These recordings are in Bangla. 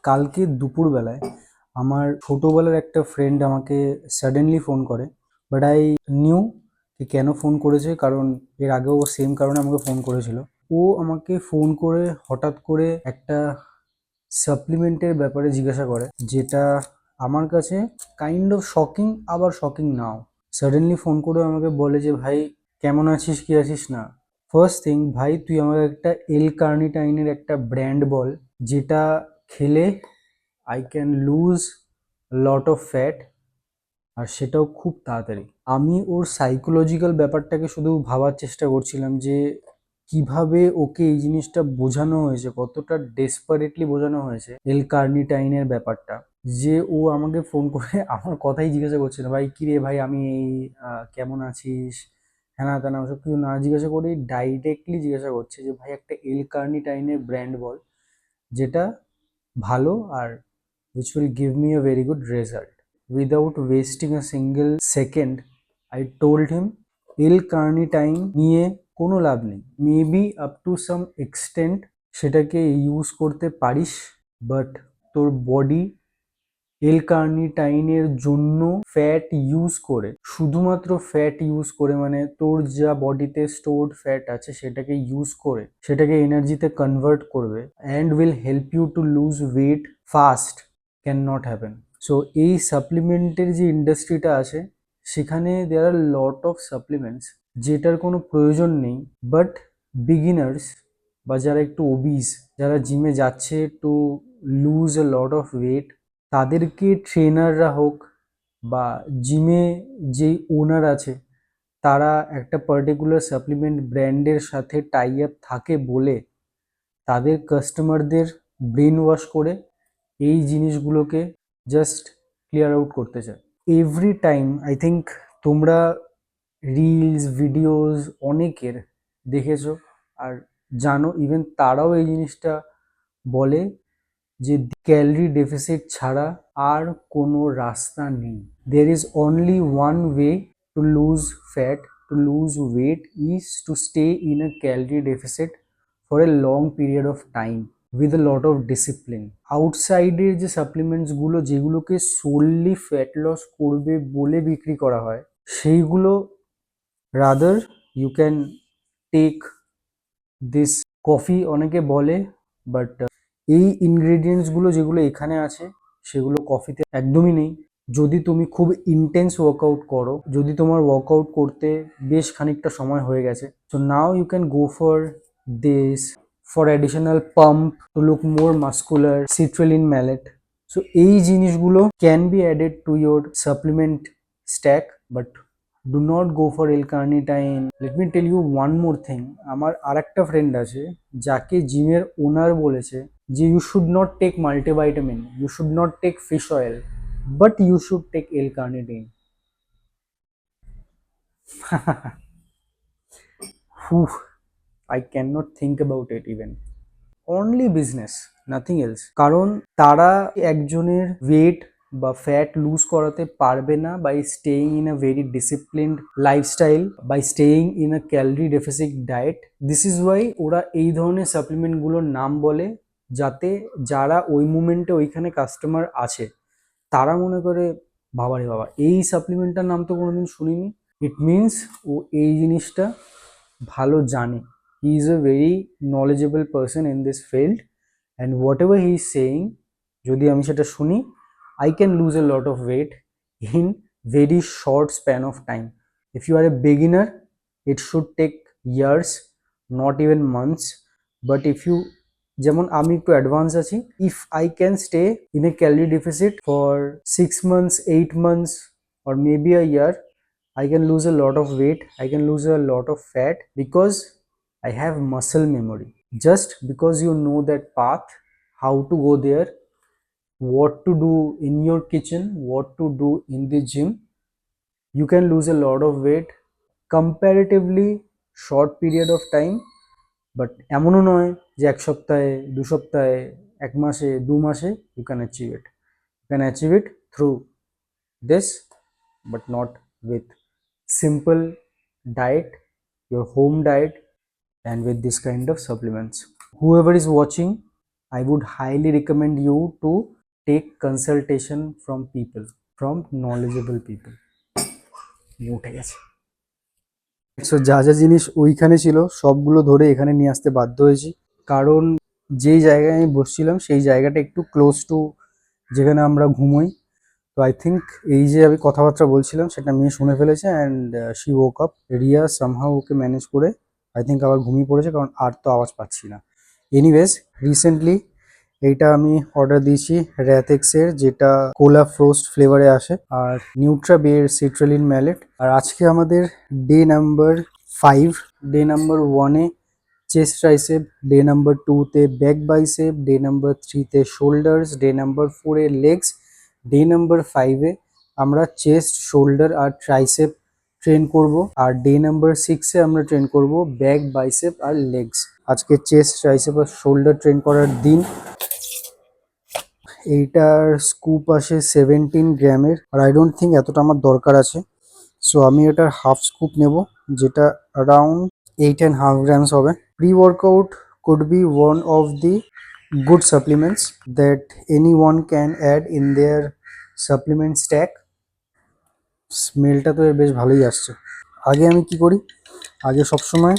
কালকে দুপুরবেলায় আমার ছোটবেলার একটা ফ্রেন্ড আমাকে সাডেনলি ফোন করে। বাট আই নিউ যে কেন ফোন করেছে, কারণ এর আগেও সেম কারণে আমাকে ফোন করেছিল। ও আমাকে ফোন করে হঠাৎ করে একটা সাপ্লিমেন্টের ব্যাপারে জিজ্ঞাসা করে, যেটা আমার কাছে কাইন্ড অফ শকিং, আবার শকিং নাও। সাডেনলি ফোন করে আমাকে বলে যে, ভাই কেমন আছিস, কি আছিস না। ফার্স্ট থিং, ভাই তুই আমাকে একটা এল কার্নিটাইনের একটা ব্র্যান্ড বল, যেটা খেলে I can lose lot of fat, আর সেটাও খুব তাড়াতাড়ি। আমি ওর সাইকোলজিক্যাল ব্যাপারটাকে শুধু ভাবার চেষ্টা করছিলাম, যে কিভাবে ওকে এই জিনিসটা বোঝানো হয়েছে, কতটা ডেসপারেটলি বোঝানো হয়েছে এল কার্নিটাইনের ব্যাপারটা, যে ও আমাকে ফোন করে আমার কথাই জিজ্ঞাসা করছে না, ভাই কিরে ভাই আমি এই কেমন আছিস, হ্যানা তেনা ওসব কিছু না জিজ্ঞাসা করেই ডাইরেক্টলি জিজ্ঞাসা করছে যে ভাই একটা এল কার্নিটাইনের ব্র্যান্ড বল, যেটা ভালো আর which will give me a very good result. Without wasting a single second, I told him এল কার্নিটাইন নিয়ে কোনো লাভ নেই। Maybe up to some extent সেটাকে ইউজ করতে পারিস, বাট তোর বডি এল কার্নিটাইনের জন্য ফ্যাট ইউজ করে, শুধুমাত্র ফ্যাট ইউজ করে, মানে তোর যা বডিতে স্টোরড ফ্যাট আছে সেটাকে ইউজ করে সেটাকে এনার্জিতে কনভার্ট করবে, and will help you to lose weight fast, can not happen. So এই সাপ্লিমেন্টের যে ইন্ডাস্ট্রিটা আছে, সেখানে দেয়ার আর লট অফ সাপ্লিমেন্টস যেটার কোনো প্রয়োজন নেই, বাট বিগিনার্স বা যারা একটু ওবিস, যারা জিমে যাচ্ছে to lose a lot of weight, তাদেরকে ট্রেনাররা হোক বা জিমে যেই ওনার আছে, তারা একটা পার্টিকুলার সাপ্লিমেন্ট ব্র্যান্ডের সাথে টাই আপ থাকে বলে তাদের কাস্টমারদের ব্রেন ওয়াশ করে এই জিনিসগুলোকে জাস্ট ক্লিয়ার আউট করতে চায়। এভরি টাইম আই থিঙ্ক তোমরা রিলস ভিডিওস অনেকের দেখেছো আর জানো, ইভেন তারাও এই জিনিসটা বলে যে ক্যালোরি ডেফিসিট ছাড়া আর কোনো রাস্তা নেই। There is only one way to lose fat, to lose weight, is to stay in a calorie deficit for a long period of time with a lot of discipline. আউটসাইডের যে সাপ্লিমেন্টসগুলো যেগুলোকে সোললি ফ্যাট লস করবে বলে বিক্রি করা হয়, সেইগুলো rather you can take this coffee অনেকে বলে, বাট এই ইনগ্রেডিয়েন্টসগুলো যেগুলো এখানে আছে সেগুলো কফিতে একদমই নেই। যদি তুমি খুব ইন্টেন্স ওয়ার্কআউট করো, যদি তোমার ওয়ার্কআউট করতে বেশ খানিকটা সময় হয়ে গেছে, so now you can go for this, for additional pump to look more muscular, citrulline malate. So এই জিনিসগুলো can be added to your supplement stack, but do not go for L carnitine. Let me tell you one more thing. আমার আর একটা ফ্রেন্ড আছে যাকে জিমের ওনার বলেছে যে you should not take multivitamin, you should not take fish oil, but you should take L carnitine. I cannot think about it even. Only business, nothing else. কারণ তারা একজনের ওয়েট বা ফ্যাট লুজ করাতে পারবে না by staying in a very disciplined lifestyle, by staying in a calorie deficit diet. This is why ওরা এই ধরনের সাপ্লিমেন্টগুলোর নাম বলে, যাতে যারা ওই মুমেন্টে ওইখানে কাস্টমার আছে তারা মনে করে, বাবারে বাবা এই সাপ্লিমেন্টটার নাম তো কোনোদিন শুনিনি, ইট মিনস ও এই জিনিসটা ভালো জানে। He is a very knowledgeable person in this field, and what ever he is saying, যদি আমি সেটা শুনি, I can lose a lot of weight in very short span of time. If you are a beginner, it should take years, not even months. But if you, যেমন আমি একটু অ্যাডভান্স আছি, if I can stay in a calorie deficit for 6 months, 8 months, or maybe a year, I can lose a lot of weight, I can lose a lot of fat, because I have muscle memory. Just because you know that path, how to go there, what to do in your kitchen, what to do in the gym, you can lose a lot of weight comparatively short period of time. But এমনও নয় যে এক সপ্তাহে, দু সপ্তাহে, এক মাসে, দু মাসে you can achieve it. You can achieve it through this, but not with simple diet, your home diet, and with this kind of supplements. Whoever is watching, I would highly recommend you to take consultation from people, from knowledgeable people. উঠে গেছে। সো যা যা জিনিস ওইখানে ছিল সবগুলো ধরে এখানে নিয়ে আসতে বাধ্য হয়েছি, কারণ যেই জায়গায় আমি বসছিলাম সেই জায়গাটা একটু ক্লোজ টু যেখানে আমরা ঘুমোই। তো আই থিঙ্ক এই যে আমি কথাবার্তা বলছিলাম সেটা মেয়ে শুনে ফেলেছে, and she woke up. Riya somehow okay manage করে আই থিঙ্ক আবার ঘুমিয়ে পড়েছে, কারণ আর তো আওয়াজ পাচ্ছি না। এনিওয়েজ, রিসেন্টলি এইটা আমি অর্ডার দিয়েছি র্যাথেক্সের, যেটা কোলা ফ্রোস্ট ফ্লেভারে আসে, আর নিউট্রাবের সিট্রালিন ম্যালেট। আর আজকে আমাদের ডে নাম্বার 5। ডে নাম্বার 1-এ চেস্ট ট্রাইসেপ, ডে নাম্বার 2-তে ব্যাক বাইসেপ, ডে নাম্বার 3-তে শোল্ডার্স, ডে নাম্বার 4-এ লেগস, ডে নাম্বার 5-এ আমরা চেস্ট, শোল্ডার আর ট্রাইসেপ ট্রেন করব, আর ডে নাম্বার 6-এ আমরা ট্রেন করব ব্যাক, বাইসেপ আর লেগস। আজকে চেস্ট, ট্রাইসেপ আর শোল্ডার ট্রেন করার দিন। এইটার স্কুপ আসে 17 গ্রামের, আর আই ডোন্ট থিঙ্ক এতটা আমার দরকার আছে। সো আমি এটার হাফ স্কুপ নেব, যেটা অ্যারাউন্ড 8.5 grams হবে। Pre-workout could be one of the good supplements that anyone can add in their supplement stack. স্মেলটা তো এর বেশ ভালোই আসছে। আগে আমি কি করি, আগে সবসময়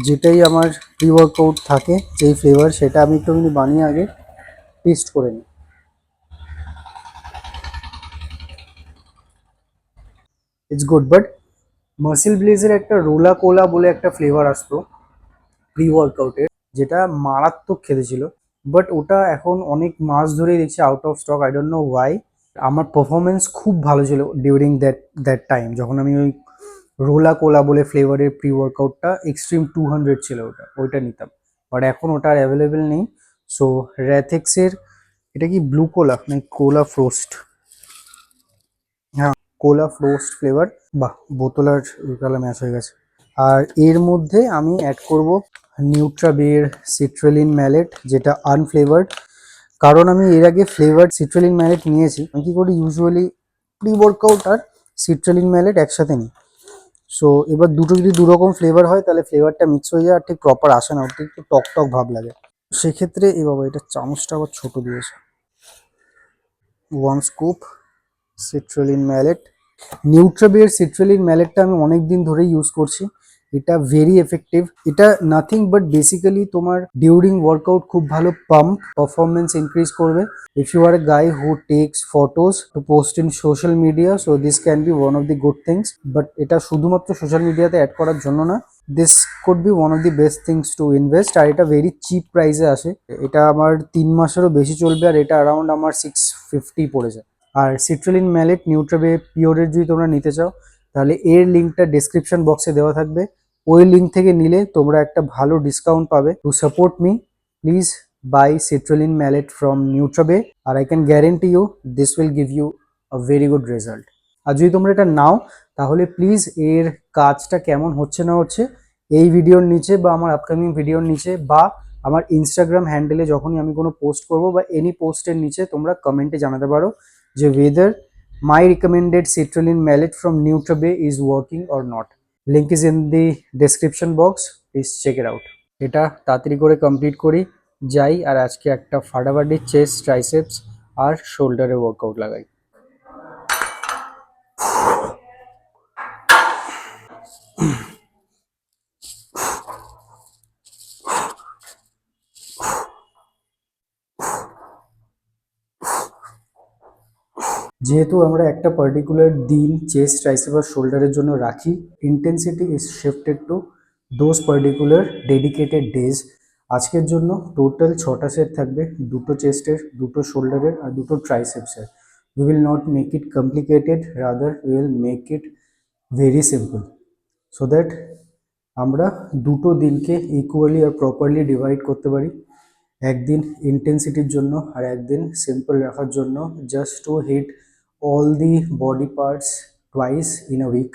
যেটাই আমার প্রি ওয়ার্কআউট থাকে যেই ফ্লেভার, সেটা আমি একটুখানি বানিয়ে আগে টেস্ট করে নিই। ইটস গুড, বাট মাসেল ব্লেজের একটা রোলা কোলা বলে একটা ফ্লেভার আসতো প্রি ওয়ার্কআউটের, যেটা মারাত্মক খেতে ছিল, বাট ওটা এখন অনেক মাস ধরেই দেখছি out of stock. I don't know Y. আমার পারফরমেন্স খুব ভালো ছিল ডিউরিং দ্যাট টাইম, যখন আমি ওই রোলা কোলা বলে ফ্লেভারের প্রি ওয়ার্কআউটটা, এক্সট্রিম 200 ছিল ওইটা নিতাম, বাট এখন ওটা আর অ্যাভেলেবেল নেই। সো র্যাথেক্সের, এটা কি ব্লু কোলা না কোলা ফ্রোস্ট? হ্যাঁ, কোলা ফ্রোস্ট ফ্লেভার। বাহ, বোতল আর কালার ম্যাচ হয়ে গেছে। আর এর মধ্যে আমি অ্যাড করব নিউট্রাবের সিট্রালিন ম্যালেট, যেটা আনফ্লেভার্ড। কারণ আমি এর আগে ফ্লেভার্ড সিট্রালিন ম্যালেট নিয়েছি। আমি কি করি, ইউজুয়ালি প্রি ওয়ার্কআউট আর সিট্রালিন ম্যালেট একসাথে নিই। সো এবার দুটো যদি দুরকম ফ্লেভার হয় তাহলে ফ্লেভারটা মিক্স হয়ে যায় আর ঠিক প্রপার আসে না, ওটা একটু টক টক ভাব লাগে। সেক্ষেত্রে এ বাবা, এটা চামচটা আবার ছোট দিয়েছে। 1 স্কুপ সিট্রালিন ম্যালেট। নিউট্রাবের সিট্রালিন ম্যালেটটা আমি অনেক দিন ধরেই ইউজ করছি। এটা ভেরি এফেক্টিভ। এটা নাথিং বাট বেসিক্যালি তোমার ডিউরিং ওয়ার্কআউট খুব ভালো পাম্প পারফরমেন্স ইনক্রিজ করবে। If you are a guy who takes photos to post in social media, so this can be one of the good things. But এটা শুধুমাত্র সোশ্যাল মিডিয়াতে অ্যাড করার জন্য না, this could be one of the best things to invest. আর এটা ভেরি চিপ প্রাইসে আসে। এটা আমার 3 মাসেরও বেশি চলবে, আর এটা অ্যারাউন্ড আমার 650 পড়েছে। আর সিট্রালিন ম্যালেট নিউট্রাবে পিওরের যদি তোমরা নিতে চাও, তাহলে এর লিঙ্কটা ডেসক্রিপশন বক্সে দেওয়া থাকবে। ওই লিঙ্ক থেকে নিলে তোমরা একটা ভালো ডিসকাউন্ট পাবে। To support me, please buy citrulline malate from Nutrabay, আর I can guarantee you this will give you a very good result. আর যদি তোমরা এটা নাও, তাহলে প্লিজ এর কাজটা কেমন হচ্ছে না হচ্ছে এই ভিডিওর নিচে বা আমার আপকামিং ভিডিওর নিচে বা আমার ইনস্টাগ্রাম হ্যান্ডেলে যখনই আমি কোনো পোস্ট করবো বা এনি পোস্টের নিচে তোমরা কমেন্টে জানাতে পারো যে whether my recommended citrulline mallet from Nutrabe is working or not. Link is in the description box. Please check it out. এটা তাড়াতাড়ি করে কমপ্লিট করি, যাই আর আজকে একটা ফাটাফাটি চেস্ট, ট্রাইসেপস আর শোল্ডারে ওয়ার্কআউট লাগাই। যেহেতু আমরা একটা পার্টিকুলার দিন চেস্ট, ট্রাইসেপ আর শোল্ডারের জন্য রাখি, intensity is shifted to those particular dedicated days. আজকের জন্য টোটাল 6টা সেট থাকবে, 2টো চেস্টের, 2টো শোল্ডারের আর 2টো ট্রাইসেপসের। We will not make it complicated, rather we will make it very simple, so that আমরা দুটো দিনকে ইকুয়ালি আর প্রপারলি ডিভাইড করতে পারি। একদিন ইন্টেন্সিটির জন্য আর একদিন সিম্পল রাখার জন্য, just to hit all the body parts twice in a week,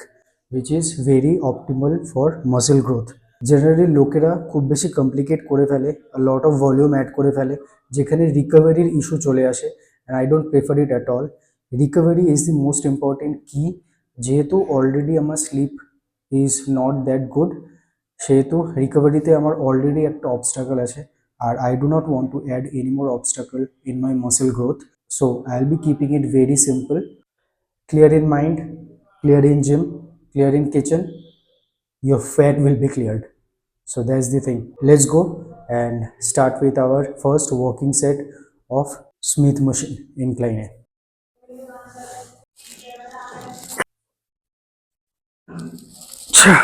which is very optimal for muscle growth. Generally লোকেরা খুব বেশি কমপ্লিকেট করে ফেলে, লট অফ ভলিউম অ্যাড করে ফেলে, যেখানে রিকভারির ইস্যু চলে আসে, and I don't prefer it at all. Recovery is the most important key. যেহেতু অলরেডি আমার sleep is not that good, সেহেতু রিকভারিতে আমার অলরেডি একটা অবস্ট্রাগল আছে। and I do not want to add any more obstacle in my muscle growth. So I'll be keeping it very simple. Clear in mind, clear in gym, clear in kitchen, your fat will be cleared. So that's the thing. Let's go and start with our first walking set of Smith machine incline. Cha,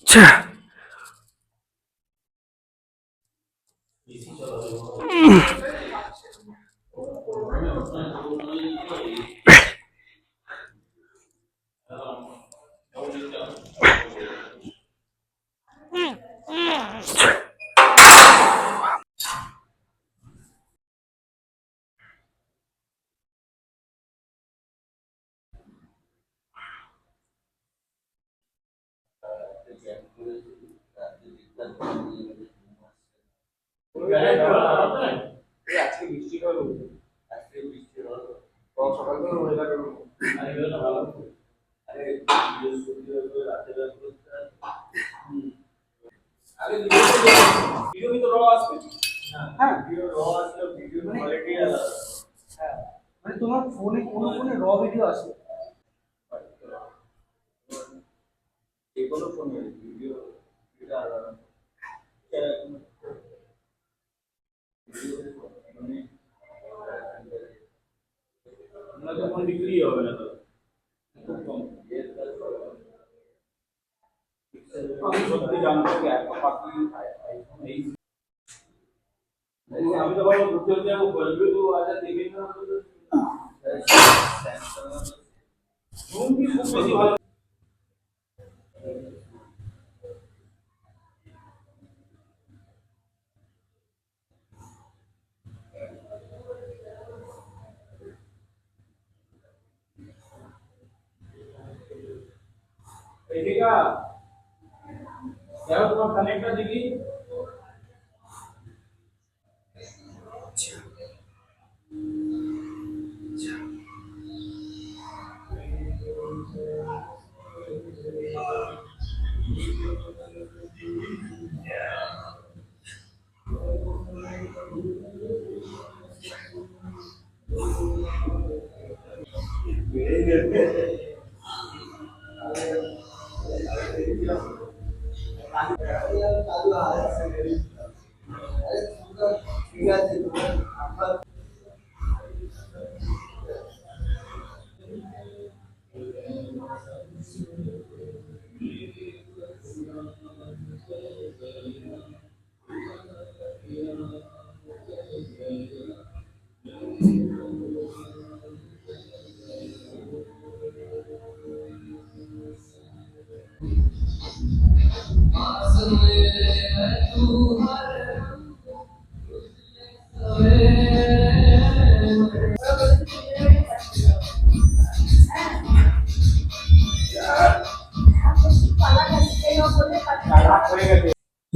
cha. হ্যাঁ মানে তোমার ফোনে কোনো ফোনে র ভিডিও আছে?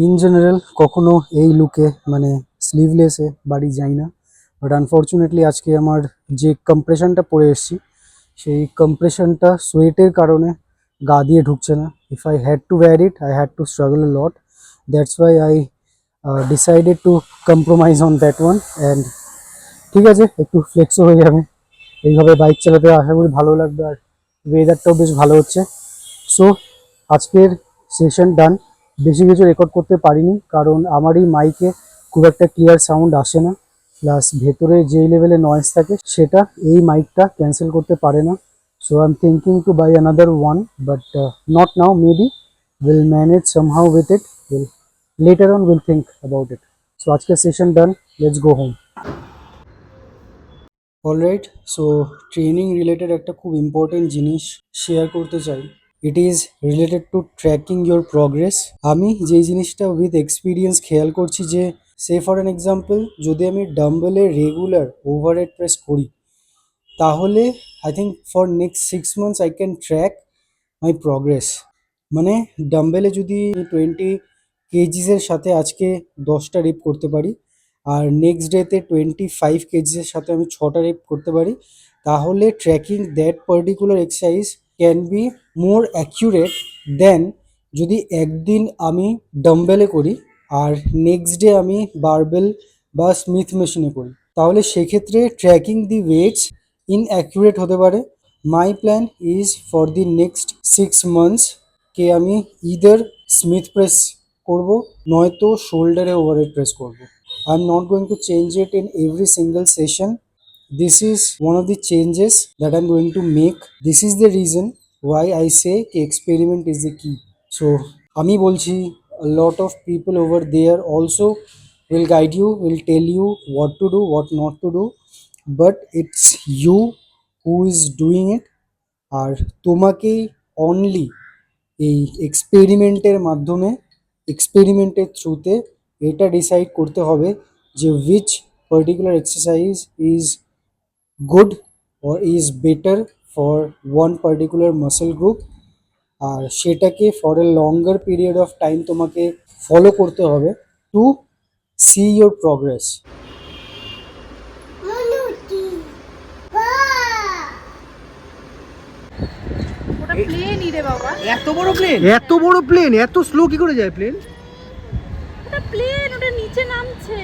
ইন জেনারেল কখনো এই লুকে মানে স্লিভলেসে বাড়ি যাই না, বাট আনফর্চুনেটলি আজকে আমার যে কম্প্রেশনটা পরে এসেছি সেই কম্প্রেশনটা সোয়েটের কারণে গা দিয়ে ঢুকছে না। If I had to wire it I had to struggle A lot, that's why I decided to compromise on that one. And ঠিক আছে, একটু ফ্লেক্সও হয়ে যাবে, এইভাবে বাইক চালাতে আশা করি ভালো লাগবে, আর ওয়েদারটাও বেশ ভালো হচ্ছে। সো আজকের সেশন ডান। বেশি কিছু রেকর্ড করতে পারিনি কারণ আমার এই মাইকে খুব একটা ক্লিয়ার সাউন্ড আসে না, প্লাস ভেতরে যেই লেভেলে নয়েজ থাকে সেটা এই মাইকটা ক্যান্সেল করতে পারে না। So I am thinking to buy another one, but not now, maybe will manage somehow with it, will later on will think about it. So আজকের session done, let's go home. Alright, so training related একটা খুব ইম্পর্টেন্ট জিনিস শেয়ার করতে চাই। It is related to tracking your progress. আমি যেই জিনিসটা উইথ এক্সপিরিয়েন্স খেয়াল করছি যে, সে ফর অ্যান এক্সাম্পল, যদি আমি ডাম্বেলে রেগুলার ওভারহেড প্রেস করি তাহলে I think for next 6 months I can track my progress. মানে ডাম্বেলে যদি 20 কেজিসের সাথে আজকে 10টা রেপ করতে পারি, আর নেক্সট ডেতে 25 কেজিসের সাথে আমি 6টা রেপ করতে পারি, তাহলে tracking that particular exercise can be more accurate then যদি একদিন আমি ডাম্বেলে করি আর নেক্সট ডে আমি বারবেল বা স্মিথ মেশিনে করি, তাহলে সেক্ষেত্রে ট্র্যাকিং দি ওয়েটস ইনঅ্যাকুরেট হতে পারে। মাই plan is for the next 6 months কে আমি ইদার স্মিথ প্রেস করব, নয়তো শোল্ডারে ওভারহেড প্রেস করব। I am not going to change it in every single session. This is one of the changes that I'm going to make. This is the reason why I say ki experiment is the key. So আমি বলছি, a lot of people over there also will guide you, will tell you what to do, what not to do, but it's you who is doing it. আর তোমাকেই অনলি এই এক্সপেরিমেন্টের মাধ্যমে, এক্সপেরিমেন্টের থ্রুতে এটা ডিসাইড করতে হবে যে which particular exercise is good or is better for one particular muscle group, আর সেটাকে for a longer period of time তোমাকে ফলো করতে হবে টু সি ইয়োর প্রগ্রেস। ওটা প্লেনই রে বাবা, এত বড় প্লেন, এত বড় প্লেন, এত স্লো কি করে যায় প্লেন? ওটা প্লেন, ওটা নিচে নামছে।